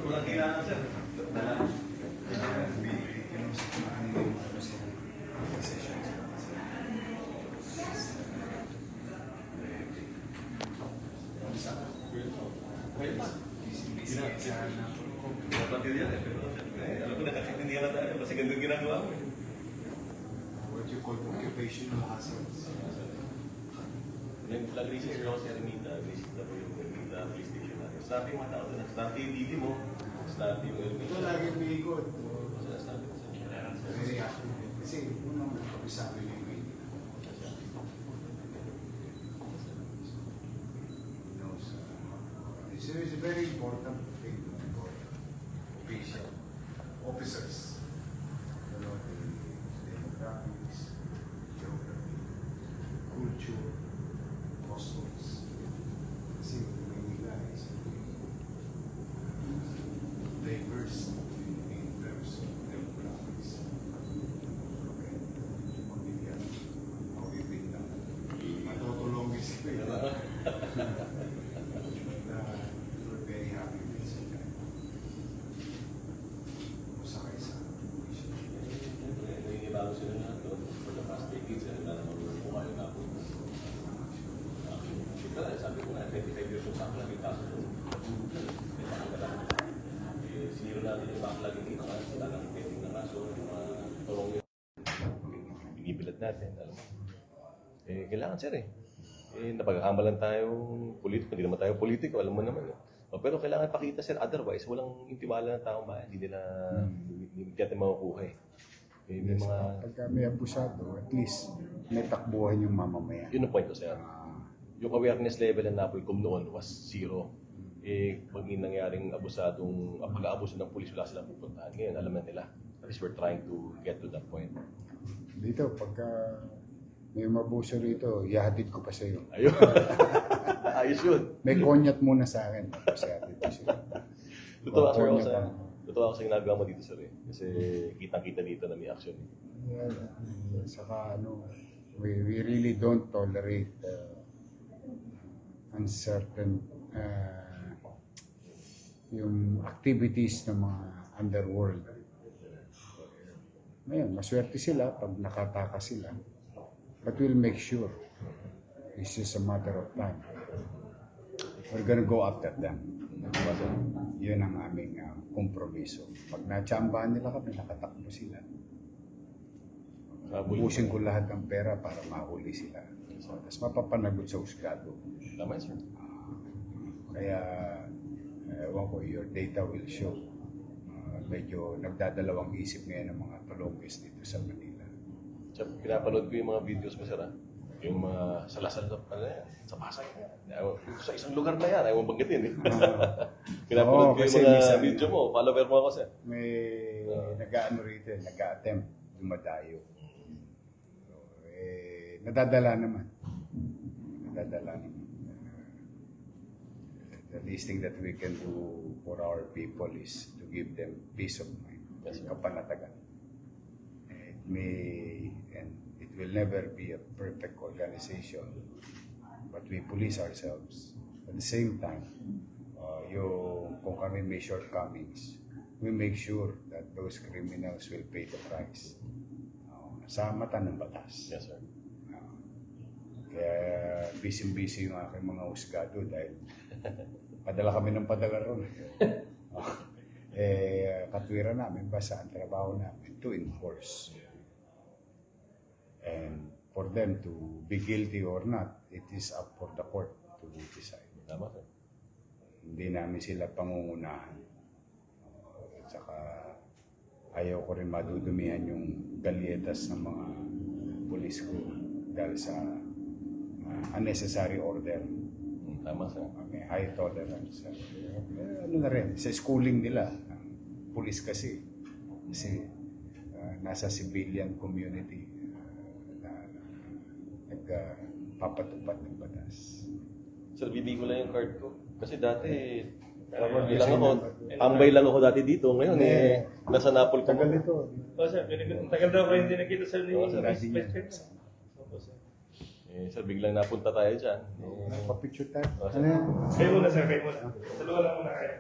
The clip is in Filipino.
Walang kailangan, sir. Alam ko nakakaintindihan na tayo kasi ganun ginagawa mo. What you call occupational hazards. Yung flag races ko kasi Ermita, visit na po yung Ermita police station natin. Start yung mga tao doon. Start yung didi mo. Start yung Ermita. Ito lagi may ikot. Start yung Very happy. Kasi unang nagpapisabi na yung media. It's a very important thing for official officers. You know, the demographics, geography, culture, customs. Kasi Manila is diverse in terms of demographics. Okay. Pamilya, mawibig lang. Matutulong sila. We're very happy with sila. Masakay sa mission. Nangingibago sila na doon for the past decades. Wala naman bumayo na po. Sabi ko nga, 25 years yung backlog yung kaso doon. May pakagalang. Siniro natin yung backlog yung dito. Sila lang pending na kaso. Yung mga tulong yung binibilat natin. Alam mo. Kailangan sir napagkakamalan tayong politiko. Hindi naman tayo politiko. Alam mo naman. Pero kailangan pakita sir. Otherwise, walang intiwala ng taong bayan. Hindi nila natin makukuha eh. May mga... Pagka may abusado, at least may takbuhan yung mamamayan. Yun ang point ko sir. Yung awareness level ng NAPOLCOM noon was zero. Pag may nangyaring abusadong, pag-aabuso ng pulis, wala silang pupuntahan. Ngayon, alam na nila. At least we're trying to get to that point. Dito, pagka may mabuso rito, ihahatid ko pa sa iyo. Ayun. Ayos yun. May konyat muna sa akin. Tapos ihahatid ko siya. Totoo ako sa ginagawa mo dito sir eh. Kasi kitang-kita dito na may action eh. Yeah, saka we really don't tolerate uncertain yung activities ng mga underworld. Ngayon, maswerte sila pag nakatakas sila. But we'll make sure. It's just a matter of time. We're gonna go after them. Yun ang aming kompromiso. Pag natsambahan nila kami, nakatakbo sila. Ubusin ko lahat ng pera para mahuli sila. Tapos mapapanagot sa husgado. Tama sir. Kaya, ewan ko, your data will show. Medyo nagdadalawang isip ngayon ng mga tulongis dito sa Manila. So, pinapanood ko yung mga videos mo sir ha. Yung mga salasal sa Pasay. Sa isang lugar na yan, ayaw mong banggitin eh. Pinapanood ko yung mga video mo, follower mo ako sir. May nag-ano rito, nag-attempt dumadayo. So, nadadala naman. The least thing that we can do for our people is to give them peace of mind. Kapanatagan. It will never be a perfect organization, but we police ourselves. At the same time, kung kami may shortcomings, we make sure that those criminals will pay the price. Sa mata ng batas. Yes sir. Kaya busy-busy yung aking mga husgado dahil padala kami ng padala ron. Katwiran namin, basta ang trabaho namin to enforce. And for them to be guilty or not, it is up for the court to decide. Tama sir. Hindi namin sila pangungunahan. At saka ayaw ko rin madudumihan yung galyetas ng mga pulis ko dahil sa unnecessary order. Tama sir. May high tolerance. Ano na rin, sa schooling nila, pulis kasi nasa civilian community nagpapatupad ng batas. Sir, bibi ko lang yung card ko. Kasi dati, tambay lang ako dati dito. Ngayon nasa Napol ko. Tagal ito. Sir, tagal daw ko hindi nakita sa Oo, sir. Vice President. Eh, sir, biglang napunta tayo dyan. Pa-picture tayo. Oh, Ano yan? Kayo muna sir, kayo muna. Sa lugar lang muna kayo.